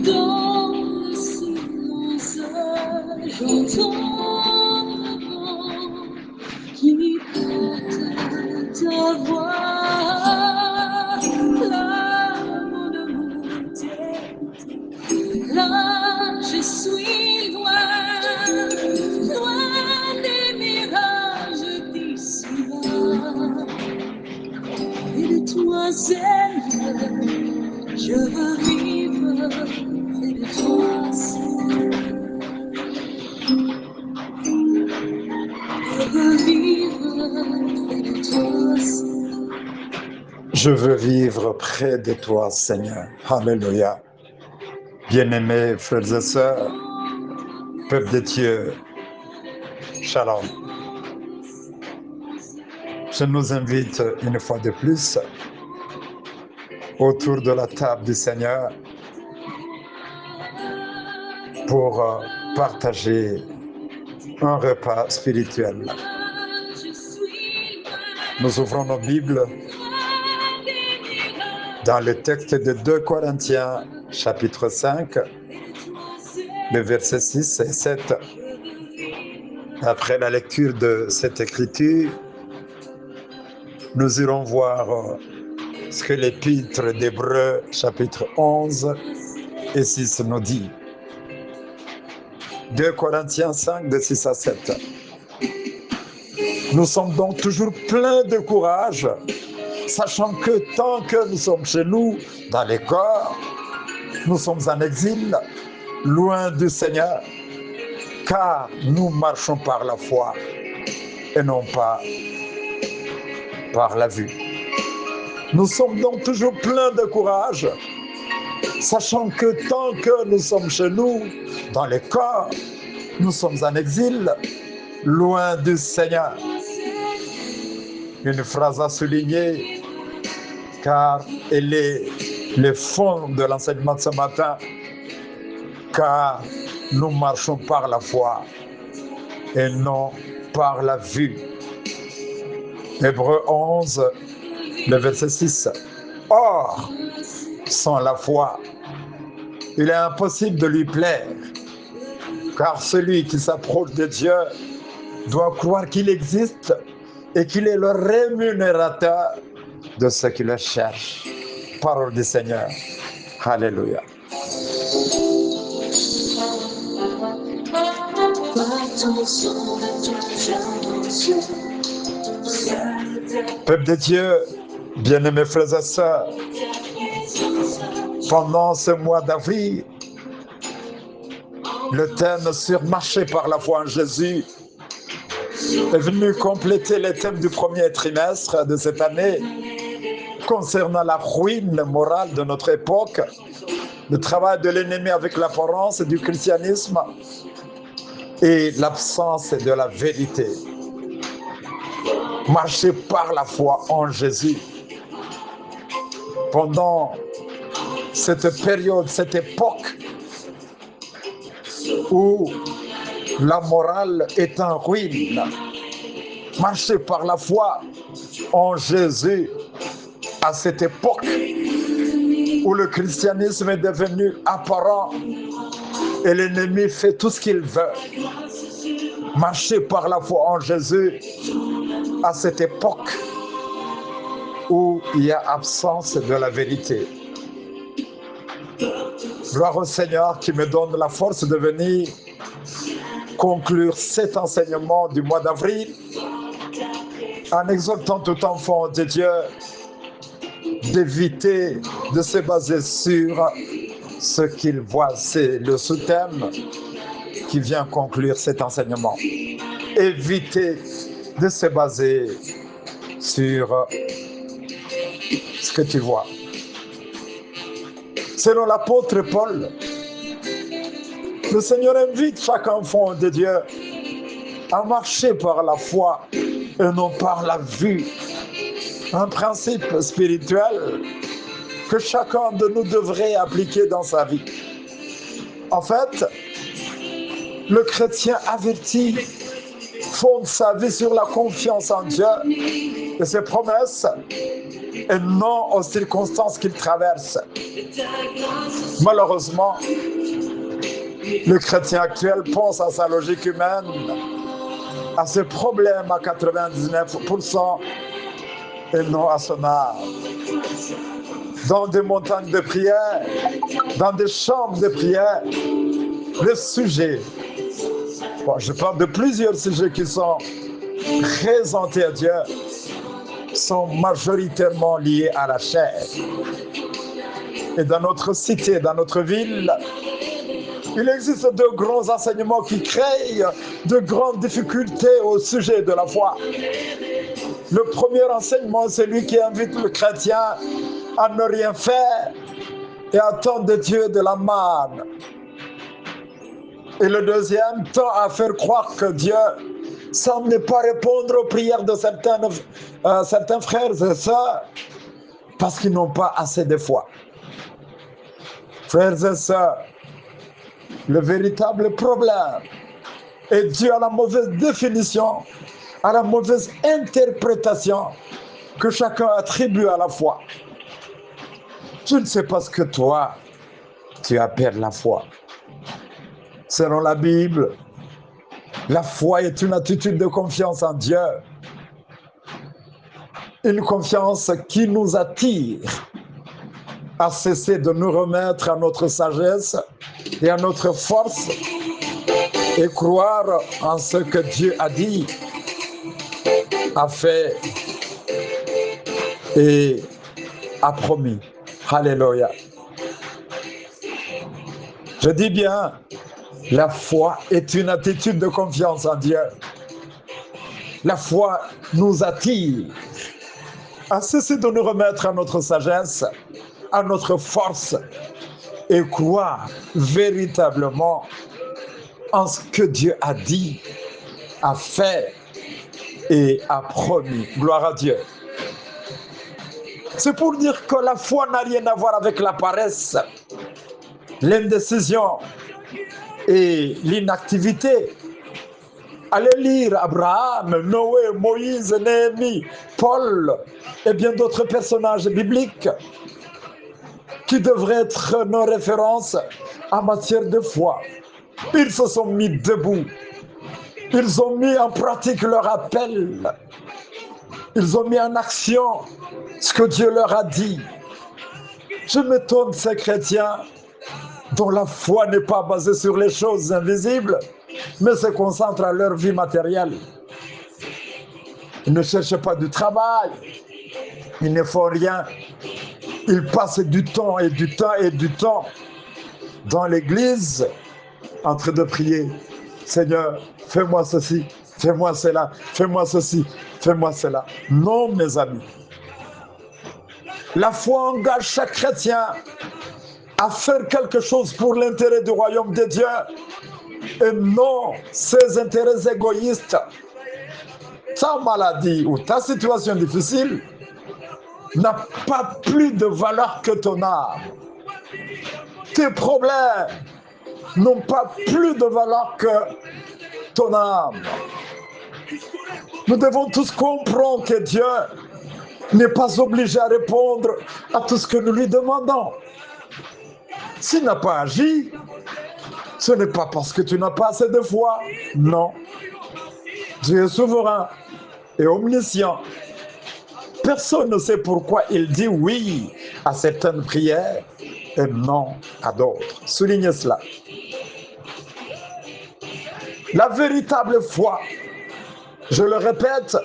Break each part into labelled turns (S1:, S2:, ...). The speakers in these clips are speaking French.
S1: Dans le silence, j'entends qui porte ta voix. L'amour de mon Dieu, là je suis loin, loin des mirages d'ici-bas. Et de toi, Seigneur, je veux vivre près de toi, Seigneur. Je veux vivre près de toi, Seigneur.
S2: Je veux vivre près de toi, Seigneur. Alléluia. Bien-aimés frères et sœurs, peuple de Dieu, Shalom. Je nous invite une fois de plus autour de la table du Seigneur pour partager un repas spirituel. Nous ouvrons nos Bibles dans le texte de 2 Corinthiens, chapitre 5, les versets 6 et 7. Après la lecture de cette écriture, nous irons voir ce que l'épître d'Hébreux, chapitre 11 et 6 nous dit. 2 Corinthiens 5, de 6 à 7. Nous sommes donc toujours pleins de courage, sachant que tant que nous sommes chez nous, dans les corps, nous sommes en exil, loin du Seigneur, car nous marchons par la foi et non pas par la vue. Nous sommes donc toujours pleins de courage, sachant que tant que nous sommes chez nous, dans les corps, nous sommes en exil, loin du Seigneur. Une phrase à souligner, car elle est le fond de l'enseignement de ce matin, car nous marchons par la foi et non par la vue. Hébreux 11, le verset 6. Or, sans la foi, il est impossible de lui plaire, car celui qui s'approche de Dieu doit croire qu'il existe et qu'il est le rémunérateur de ceux qui le cherchent. Parole du Seigneur. Alléluia. Peuple de Dieu, bien-aimés frères et sœurs, pendant ce mois d'avril, le thème sur marcher par la foi en Jésus est venu compléter les thèmes du premier trimestre de cette année concernant la ruine morale de notre époque, le travail de l'ennemi avec l'apparence du christianisme et l'absence de la vérité. Marcher par la foi en Jésus. Pendant cette période, cette époque où la morale est en ruine, marcher par la foi en Jésus à cette époque où le christianisme est devenu apparent et l'ennemi fait tout ce qu'il veut. Marcher par la foi en Jésus à cette époque où il y a absence de la vérité. Gloire au Seigneur qui me donne la force de venir conclure cet enseignement du mois d'avril en exhortant tout enfant de Dieu d'éviter de se baser sur ce qu'il voit. C'est le sous-thème qui vient conclure cet enseignement. Éviter de se baser sur ce que tu vois. Selon l'apôtre Paul, le Seigneur invite chaque enfant de Dieu à marcher par la foi et non par la vue. Un principe spirituel que chacun de nous devrait appliquer dans sa vie. En fait, le chrétien averti fonde sa vie sur la confiance en Dieu et ses promesses et non aux circonstances qu'il traverse. Malheureusement, le chrétien actuel pense à sa logique humaine, à ses problèmes à 99% et non à son âme. Dans des montagnes de prière, dans des chambres de prière, les sujets, je parle de plusieurs sujets qui sont présentés à Dieu, sont majoritairement liés à la chair. Et dans notre cité, dans notre ville, il existe de grands enseignements qui créent de grandes difficultés au sujet de la foi. Le premier enseignement, c'est celui qui invite le chrétien à ne rien faire et attendre de Dieu de la manne. Et le deuxième tend à faire croire que Dieu semble ne pas répondre aux prières de certains frères et sœurs parce qu'ils n'ont pas assez de foi. Frères et sœurs, le véritable problème est dû à la mauvaise définition, à la mauvaise interprétation que chacun attribue à la foi. Je ne sais pas ce que toi, tu appelles la foi. Selon la Bible, la foi est une attitude de confiance en Dieu. Une confiance qui nous attire à cesser de nous remettre à notre sagesse et à notre force et croire en ce que Dieu a dit, a fait et a promis. Alléluia. Je dis bien, la foi est une attitude de confiance en Dieu. La foi nous attire à cesser de nous remettre à notre sagesse, à notre force et croire véritablement en ce que Dieu a dit, a fait et a promis. Gloire à Dieu. C'est pour dire que la foi n'a rien à voir avec la paresse, l'indécision et l'inactivité. Allez lire Abraham, Noé, Moïse, Néhémie, Paul et bien d'autres personnages bibliques qui devraient être nos références en matière de foi. Ils se sont mis debout. Ils ont mis en pratique leur appel. Ils ont mis en action ce que Dieu leur a dit. Je m'étonne de ces chrétiens dont la foi n'est pas basée sur les choses invisibles, mais se concentre à leur vie matérielle. Ils ne cherchent pas du travail. Ils ne font rien. Ils passent du temps et du temps et du temps dans l'église en train de prier. Seigneur, fais-moi ceci, fais-moi cela, fais-moi ceci, fais-moi cela. Non, mes amis. La foi engage chaque chrétien à faire quelque chose pour l'intérêt du royaume de Dieu et non ses intérêts égoïstes. Ta maladie ou ta situation difficile n'a pas plus de valeur que ton âme. Tes problèmes n'ont pas plus de valeur que ton âme. Nous devons tous comprendre que Dieu n'est pas obligé à répondre à tout ce que nous lui demandons. S'il n'a pas agi, ce n'est pas parce que tu n'as pas assez de foi. Non. Dieu est souverain et omniscient. Personne ne sait pourquoi il dit oui à certaines prières et non à d'autres. Soulignez cela. La véritable foi, je le répète,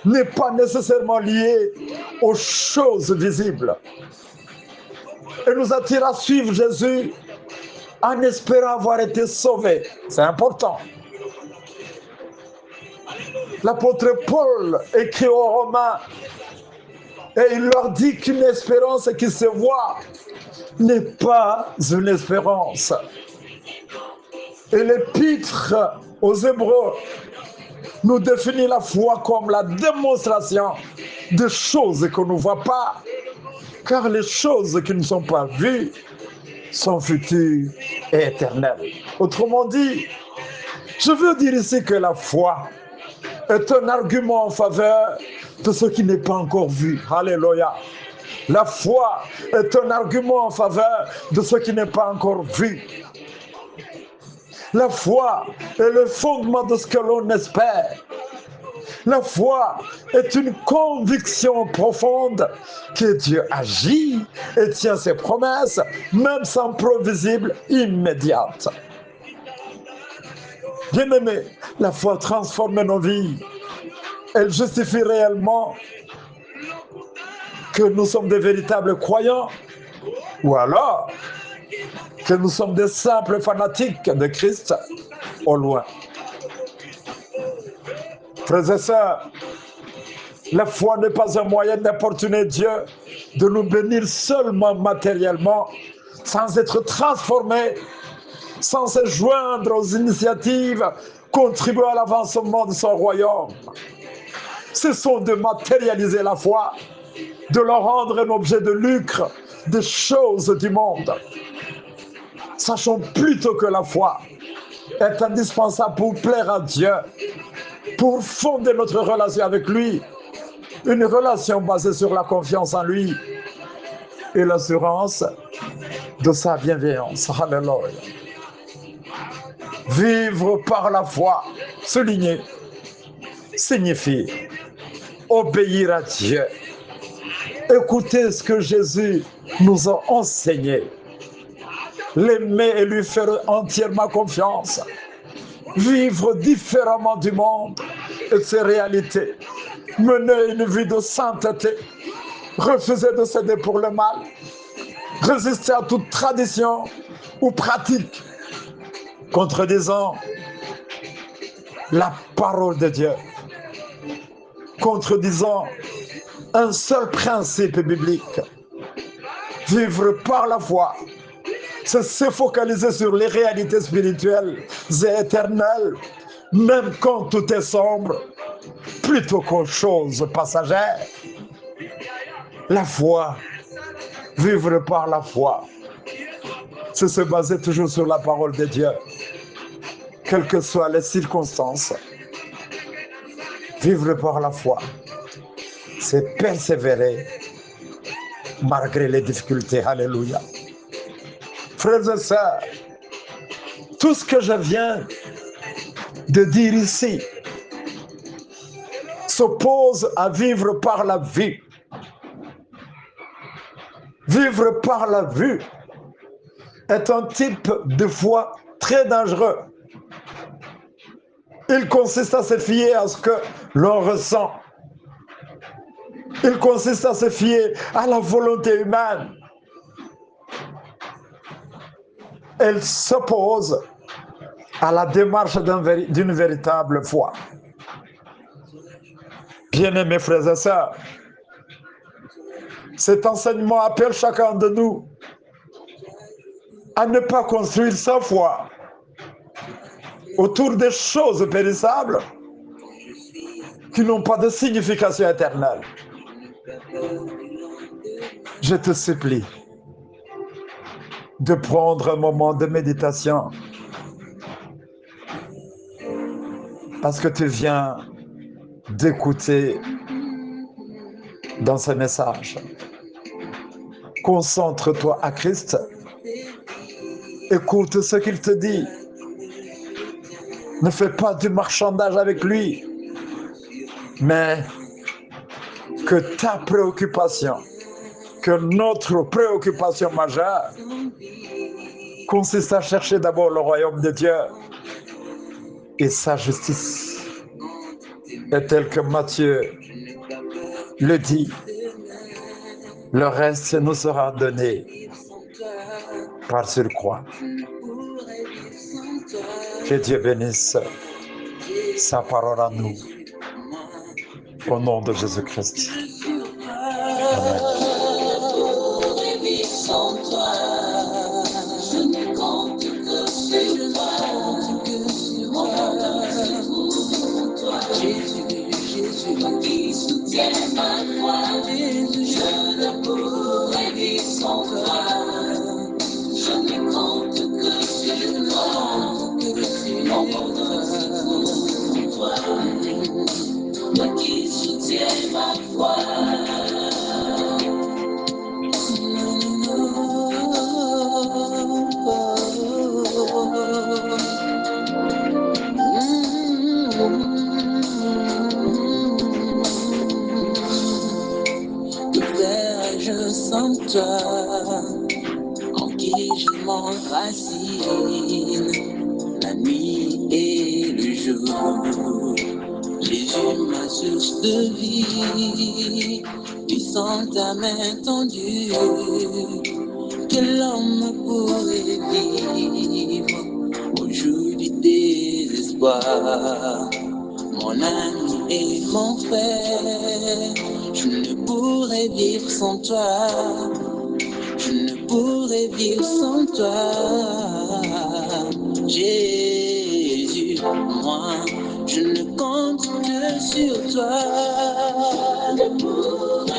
S2: n'est pas nécessairement liée aux choses visibles. Elle nous attire à suivre Jésus en espérant avoir été sauvés. C'est important. L'apôtre Paul écrit aux Romains et il leur dit qu'une espérance qui se voit n'est pas une espérance. Et l'épître aux Hébreux nous définit la foi comme la démonstration de choses que nous ne voyons pas, car les choses qui ne sont pas vues sont futures et éternelles. Autrement dit, Je veux dire ici que la foi est un argument en faveur de ce qui n'est pas encore vu. Alléluia. La foi est un argument en faveur de ce qui n'est pas encore vu. La foi est le fondement de ce que l'on espère. La foi est une conviction profonde que Dieu agit et tient ses promesses, même sans prévisible immédiate. Bien-aimés, la foi transforme nos vies. Elle justifie réellement que nous sommes des véritables croyants, ou alors que nous sommes des simples fanatiques de Christ au loin. Frères et sœurs, la foi n'est pas un moyen d'importuner Dieu, de nous bénir seulement matériellement, sans être transformé, sans se joindre aux initiatives contribuant à l'avancement de son royaume. Ce sont de matérialiser la foi, de la rendre un objet de lucre des choses du monde. Sachons plutôt que la foi est indispensable pour plaire à Dieu, pour fonder notre relation avec lui, une relation basée sur la confiance en lui et l'assurance de sa bienveillance. Alléluia. Vivre par la foi, souligner, signifie obéir à Dieu, écouter ce que Jésus nous a enseigné, l'aimer et lui faire entièrement confiance, vivre différemment du monde et de ses réalités, mener une vie de sainteté, refuser de céder pour le mal, résister à toute tradition ou pratique contredisant la parole de Dieu, contredisant un seul principe biblique. Vivre par la foi, c'est se focaliser sur les réalités spirituelles et éternelles, même quand tout est sombre, plutôt qu'aux choses passagères. La foi, vivre par la foi, c'est se baser toujours sur la parole de Dieu, quelles que soient les circonstances. Vivre par la foi, c'est persévérer malgré les difficultés. Alléluia. Frères et sœurs, tout ce que je viens de dire ici s'oppose à vivre par la vue. Vivre par la vue est un type de foi très dangereux. Il consiste à se fier à ce que l'on ressent. Il consiste à se fier à la volonté humaine. Elle s'oppose à la démarche d'une véritable foi. Bien-aimés frères et sœurs, cet enseignement appelle chacun de nous à ne pas construire sa foi autour des choses périssables qui n'ont pas de signification éternelle. Je te supplie de prendre un moment de méditation parce que tu viens d'écouter dans ce message. Concentre-toi à Christ. Écoute ce qu'il te dit. Ne fais pas du marchandage avec lui, mais que ta préoccupation, que notre préoccupation majeure consiste à chercher d'abord le royaume de Dieu et sa justice. Et tel que Matthieu le dit, le reste nous sera donné par surcroît. Que Dieu bénisse sa parole à nous. Au nom de Jésus-Christ. Amen.
S1: Je ne compte que sur toi. Que ferais-je sans toi, en qui je m'enracine, la nuit et le jour? Jésus, ma source de vie, puissant ta main tendue, quel homme pourrait vivre au jour du désespoir? Mon ami et mon frère, je ne pourrais vivre sans toi, je ne pourrais vivre sans toi. Jésus, moi, je ne compte que sur toi. Je ne pourrais